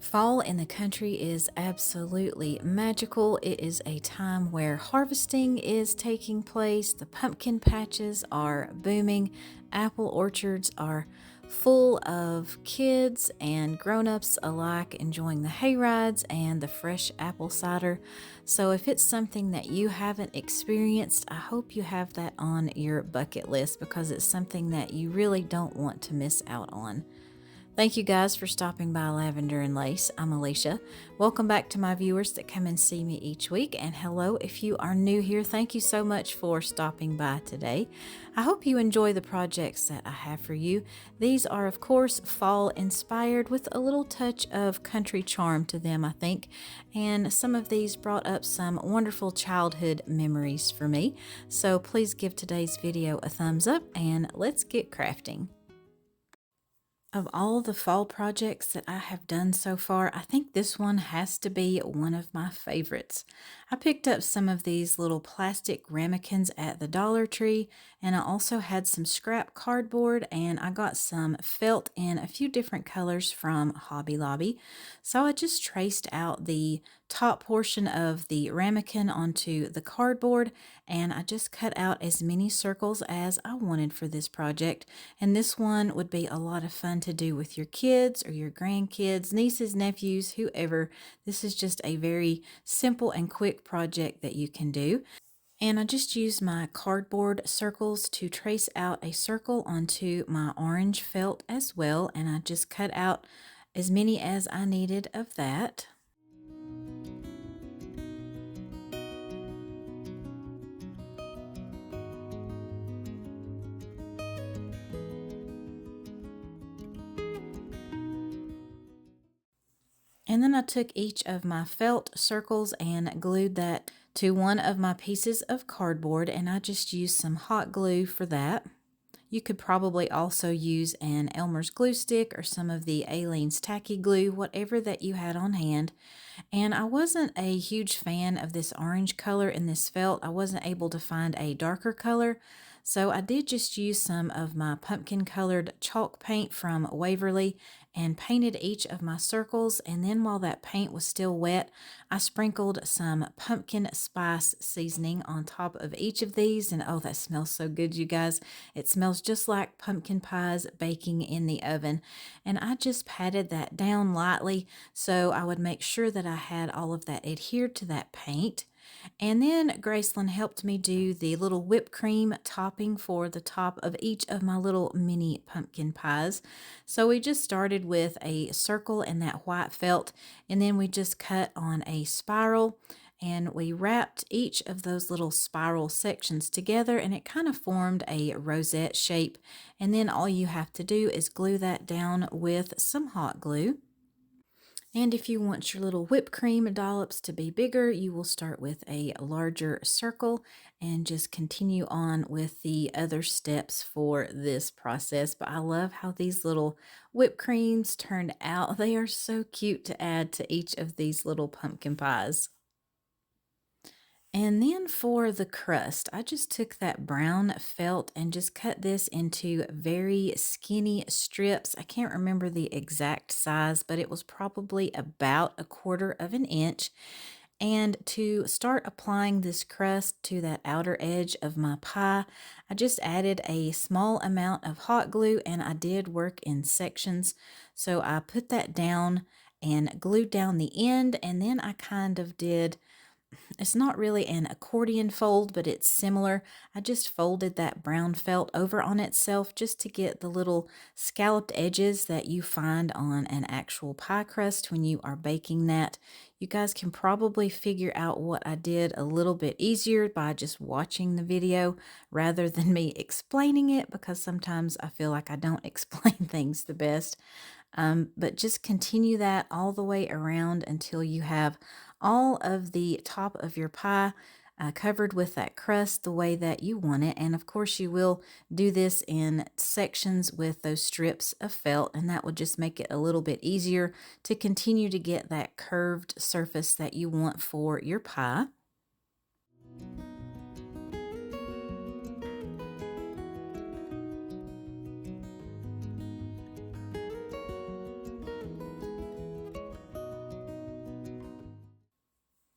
Fall in the country is absolutely magical. It is a time where harvesting is taking place, the pumpkin patches are booming, apple orchards are full of kids and grown-ups alike enjoying the hay rides and the fresh apple cider. So if it's something that you haven't experienced, I hope you have that on your bucket list because it's something that you really don't want to miss out on. Thank you guys for stopping by Lavender and Lace. I'm Alicia. Welcome back to my viewers that come and see me each week. And hello, if you are new here, thank you so much for stopping by today. I hope you enjoy the projects that I have for you. These are, of course, fall inspired with a little touch of country charm to them, I think. And some of these brought up some wonderful childhood memories for me. So please give today's video a thumbs up and let's get crafting. Of all the fall projects that I have done so far, I think this one has to be one of my favorites. I picked up some of these little plastic ramekins at the Dollar Tree, and I also had some scrap cardboard, and I got some felt in a few different colors from Hobby Lobby. So I just traced out the top portion of the ramekin onto the cardboard, and I just cut out as many circles as I wanted for this project. And this one would be a lot of fun to do with your kids or your grandkids, nieces, nephews, whoever. This is just a very simple and quick project that you can do. And I just used my cardboard circles to trace out a circle onto my orange felt as well. And I just cut out as many as I needed of that. And then I took each of my felt circles and glued that to one of my pieces of cardboard, and I just used some hot glue for that. You could probably also use an Elmer's glue stick or some of the Aleene's tacky glue, whatever that you had on hand. And I wasn't a huge fan of this orange color in this felt. I wasn't able to find a darker color. So I did just use some of my pumpkin colored chalk paint from Waverly and painted each of my circles. And then while that paint was still wet, I sprinkled some pumpkin spice seasoning on top of each of these. And oh, that smells so good, you guys. It smells just like pumpkin pies baking in the oven. And I just patted that down lightly so I would make sure that I had all of that adhered to that paint. And then Gracelyn helped me do the little whipped cream topping for the top of each of my little mini pumpkin pies. So we just started with a circle in that white felt, and then we just cut on a spiral, and we wrapped each of those little spiral sections together, and it kind of formed a rosette shape. And then all you have to do is glue that down with some hot glue. And if you want your little whipped cream dollops to be bigger, you will start with a larger circle and just continue on with the other steps for this process. But I love how these little whipped creams turned out. They are so cute to add to each of these little pumpkin pies. And then for the crust, I just took that brown felt and just cut this into very skinny strips. I can't remember the exact size, but it was probably about 1/4 of an inch. And to start applying this crust to that outer edge of my pie, I just added a small amount of hot glue, and I did work in sections. So I put that down and glued down the end, and then I kind of did, it's not really an accordion fold, but it's similar. I just folded that brown felt over on itself just to get the little scalloped edges that you find on an actual pie crust when you are baking that. You guys can probably figure out what I did a little bit easier by just watching the video rather than me explaining it, because sometimes I feel like I don't explain things the best. But just continue that all the way around until you have all of the top of your pie covered with that crust the way that you want it. And of course, you will do this in sections with those strips of felt, and that will just make it a little bit easier to continue to get that curved surface that you want for your pie.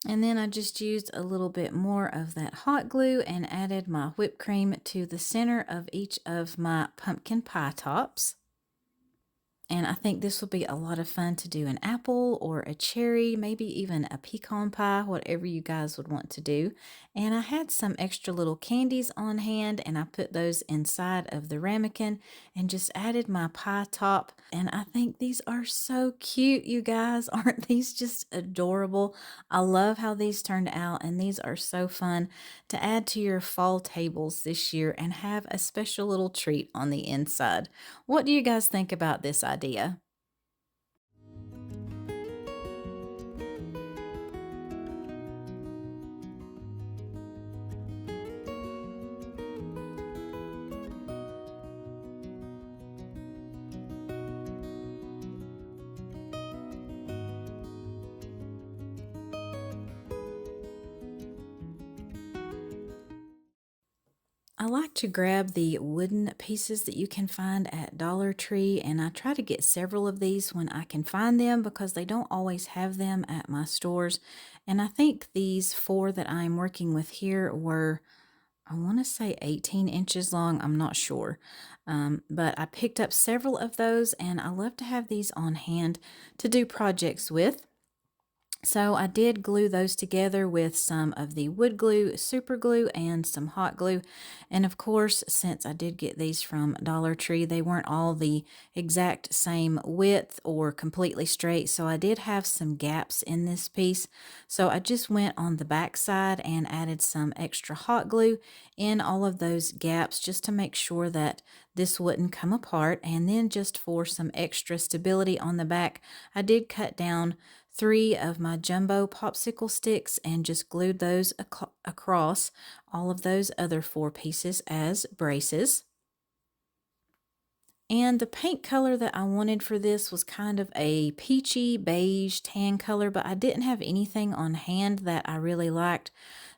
And then I just used a little bit more of that hot glue and added my whipped cream to the center of each of my pumpkin pie tops. And I think this will be a lot of fun to do an apple or a cherry, maybe even a pecan pie, whatever you guys would want to do. And I had some extra little candies on hand and I put those inside of the ramekin and just added my pie top. And I think these are so cute, you guys. Aren't these just adorable? I love how these turned out and these are so fun to add to your fall tables this year and have a special little treat on the inside. What do you guys think about this idea? I like to grab the wooden pieces that you can find at Dollar Tree, and I try to get several of these when I can find them because they don't always have them at my stores. And I think these four that I'm working with here were, I want to say 18 inches long. I'm not sure. But I picked up several of those, and I love to have these on hand to do projects with. So I did glue those together with some of the wood glue, super glue, and some hot glue. And of course, since I did get these from Dollar Tree, they weren't all the exact same width or completely straight. So I did have some gaps in this piece. So I just went on the back side and added some extra hot glue in all of those gaps just to make sure that this wouldn't come apart. And then just for some extra stability on the back, I did cut down three of my jumbo popsicle sticks and just glued those across all of those other four pieces as braces. And the paint color that I wanted for this was kind of a peachy beige tan color, but I didn't have anything on hand that I really liked.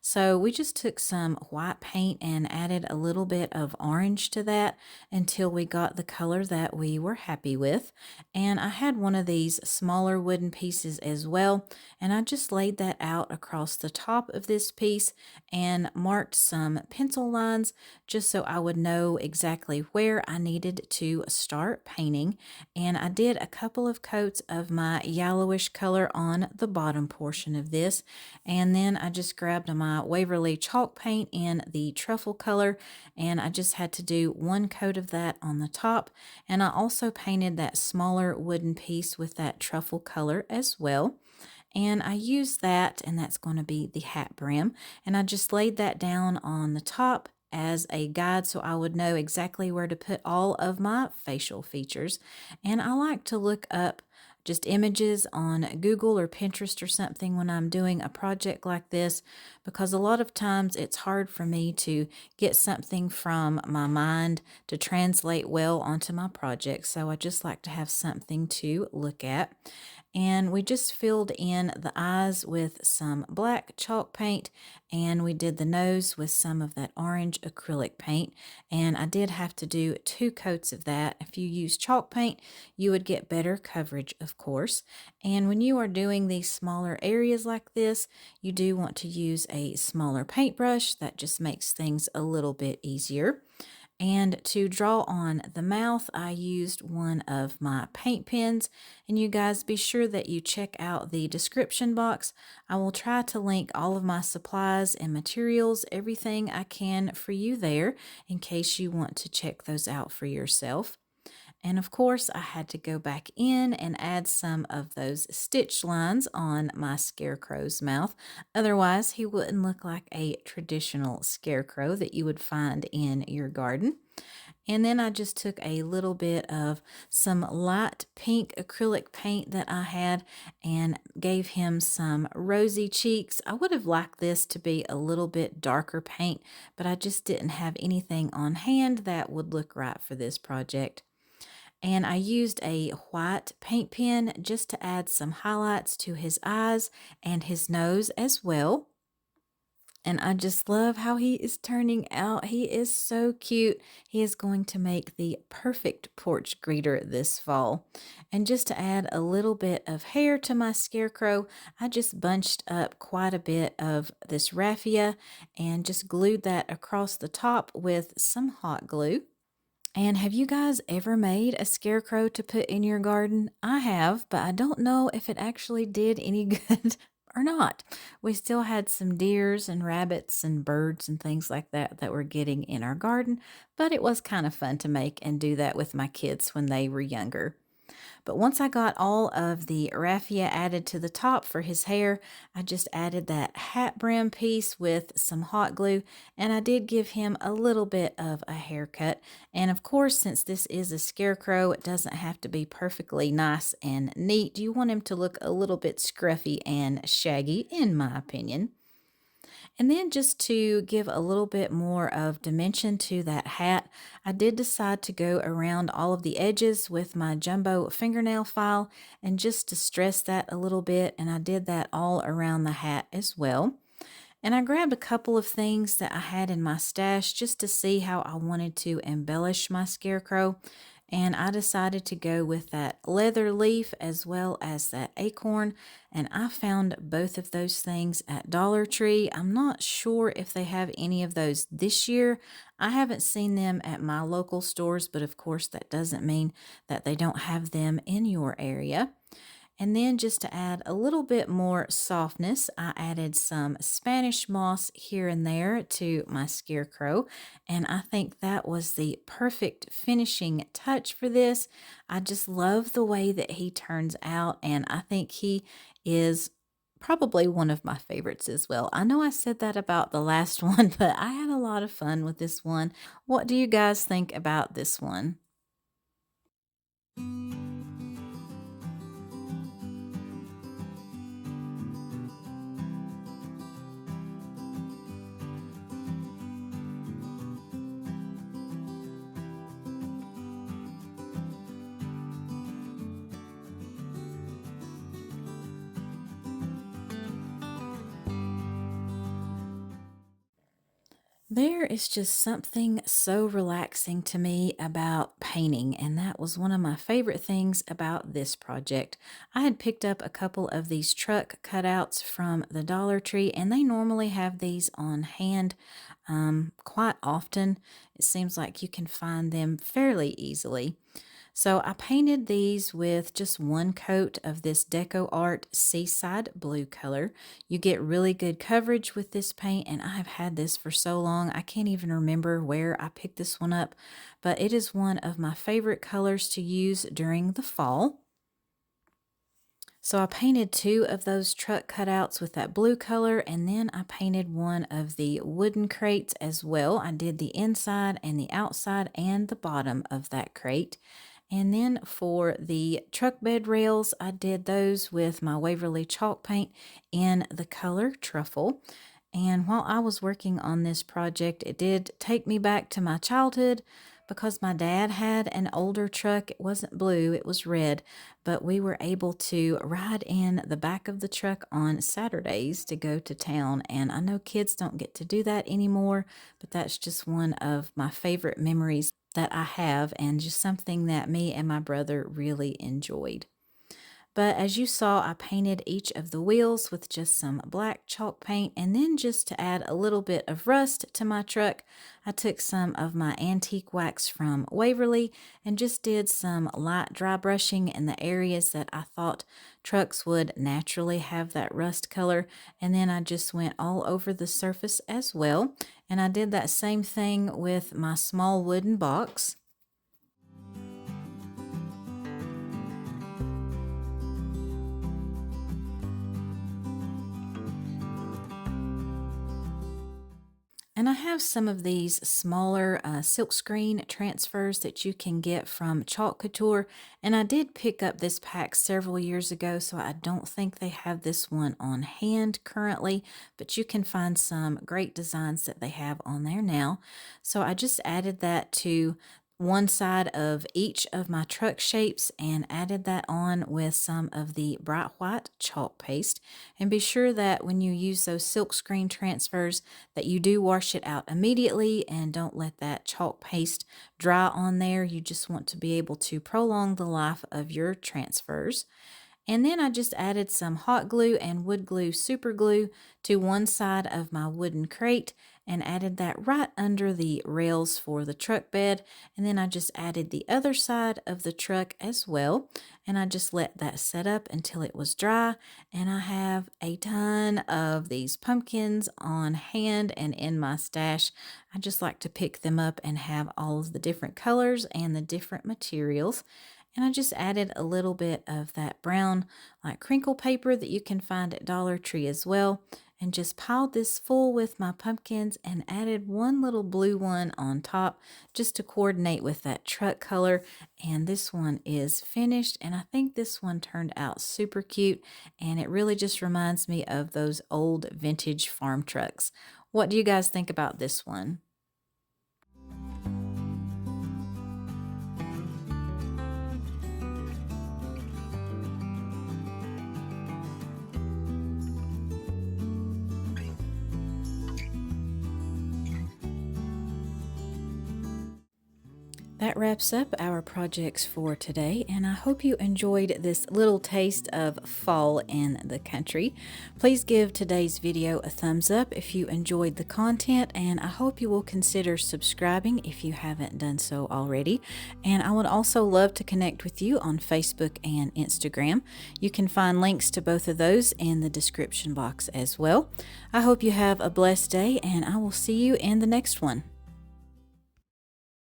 So we just took some white paint and added a little bit of orange to that until we got the color that we were happy with. And I had one of these smaller wooden pieces as well, and I just laid that out across the top of this piece and marked some pencil lines just so I would know exactly where I needed to start painting. And I did a couple of coats of my yellowish color on the bottom portion of this, and then I just grabbed my Waverly chalk paint in the truffle color, and I just had to do one coat of that on the top. And I also painted that smaller wooden piece with that truffle color as well. And I used that, and that's going to be the hat brim. And I just laid that down on the top as a guide so I would know exactly where to put all of my facial features. And I like to look up just images on Google or Pinterest or something when I'm doing a project like this, because a lot of times it's hard for me to get something from my mind to translate well onto my project. So I just like to have something to look at. And we just filled in the eyes with some black chalk paint, and we did the nose with some of that orange acrylic paint. And I did have to do two coats of that. If you use chalk paint, you would get better coverage, of course. And when you are doing these smaller areas like this, you do want to use a smaller paintbrush. That just makes things a little bit easier. And to draw on the mouth, I used one of my paint pens. And you guys be sure that you check out the description box. I will try to link all of my supplies and materials, everything I can for you there, in case you want to check those out for yourself. And of course, I had to go back in and add some of those stitch lines on my scarecrow's mouth. Otherwise, he wouldn't look like a traditional scarecrow that you would find in your garden. And then I just took a little bit of some light pink acrylic paint that I had and gave him some rosy cheeks. I would have liked this to be a little bit darker paint, but I just didn't have anything on hand that would look right for this project. And I used a white paint pen just to add some highlights to his eyes and his nose as well. And I just love how he is turning out. He is so cute. He is going to make the perfect porch greeter this fall. And just to add a little bit of hair to my scarecrow, I just bunched up quite a bit of this raffia and just glued that across the top with some hot glue. And have you guys ever made a scarecrow to put in your garden? I have, but I don't know if it actually did any good or not. We still had some deers and rabbits and birds and things like that that were getting in our garden, but it was kind of fun to make and do that with my kids when they were younger. But once I got all of the raffia added to the top for his hair, I just added that hat brim piece with some hot glue, and I did give him a little bit of a haircut. And of course, since this is a scarecrow, it doesn't have to be perfectly nice and neat. You want him to look a little bit scruffy and shaggy, in my opinion. And then just to give a little bit more of dimension to that hat, I did decide to go around all of the edges with my jumbo fingernail file and just to stress that a little bit. And I did that all around the hat as well. And I grabbed a couple of things that I had in my stash just to see how I wanted to embellish my scarecrow. And I decided to go with that leather leaf as well as that acorn. And I found both of those things at Dollar Tree. I'm not sure if they have any of those this year. I haven't seen them at my local stores, but of course, that doesn't mean that they don't have them in your area. And then just to add a little bit more softness, I added some Spanish moss here and there to my scarecrow. And I think that was the perfect finishing touch for this. I just love the way that he turns out. And I think he is probably one of my favorites as well. I know I said that about the last one, but I had a lot of fun with this one. What do you guys think about this one? There is just something so relaxing to me about painting, and that was one of my favorite things about this project. I had picked up a couple of these truck cutouts from the Dollar Tree, and they normally have these on hand quite often. It seems like you can find them fairly easily. So I painted these with just one coat of this Deco Art Seaside Blue color. You get really good coverage with this paint, and I've had this for so long, I can't even remember where I picked this one up, but it is one of my favorite colors to use during the fall. So I painted two of those truck cutouts with that blue color, and then I painted one of the wooden crates as well. I did the inside and the outside and the bottom of that crate. And then for the truck bed rails, I did those with my Waverly chalk paint in the color truffle. And while I was working on this project, it did take me back to my childhood because my dad had an older truck. It wasn't blue, it was red, but we were able to ride in the back of the truck on Saturdays to go to town. And I know kids don't get to do that anymore, but that's just one of my favorite memories that I have and just something that me and my brother really enjoyed. But as you saw, I painted each of the wheels with just some black chalk paint, and then just to add a little bit of rust to my truck, I took some of my antique wax from Waverly and just did some light dry brushing in the areas that I thought trucks would naturally have that rust color, and then I just went all over the surface as well. And I did that same thing with my small wooden box. And I have some of these smaller silkscreen transfers that you can get from Couture. And I did pick up this pack several years ago, so I don't think they have this one on hand currently, but you can find some great designs that they have on there now. So I just added that to one side of each of my truck shapes and added that on with some of the bright white chalk paste. And be sure that when you use those silkscreen transfers that you do wash it out immediately and don't let that chalk paste dry on there. You just want to be able to prolong the life of your transfers. And then I just added some hot glue and wood glue super glue to one side of my wooden crate and added that right under the rails for the truck bed. And then I just added the other side of the truck as well. And I just let that set up until it was dry. And I have a ton of these pumpkins on hand and in my stash. I just like to pick them up and have all of the different colors and the different materials. And I just added a little bit of that brown like crinkle paper that you can find at Dollar Tree as well. And just piled this full with my pumpkins and added one little blue one on top just to coordinate with that truck color. And this one is finished, and I think this one turned out super cute, and it really just reminds me of those old vintage farm trucks. What do you guys think about this one? That wraps up our projects for today, and I hope you enjoyed this little taste of fall in the country. Please give today's video a thumbs up if you enjoyed the content, and I hope you will consider subscribing if you haven't done so already. And I would also love to connect with you on Facebook and Instagram. You can find links to both of those in the description box as well. I hope you have a blessed day, and I will see you in the next one.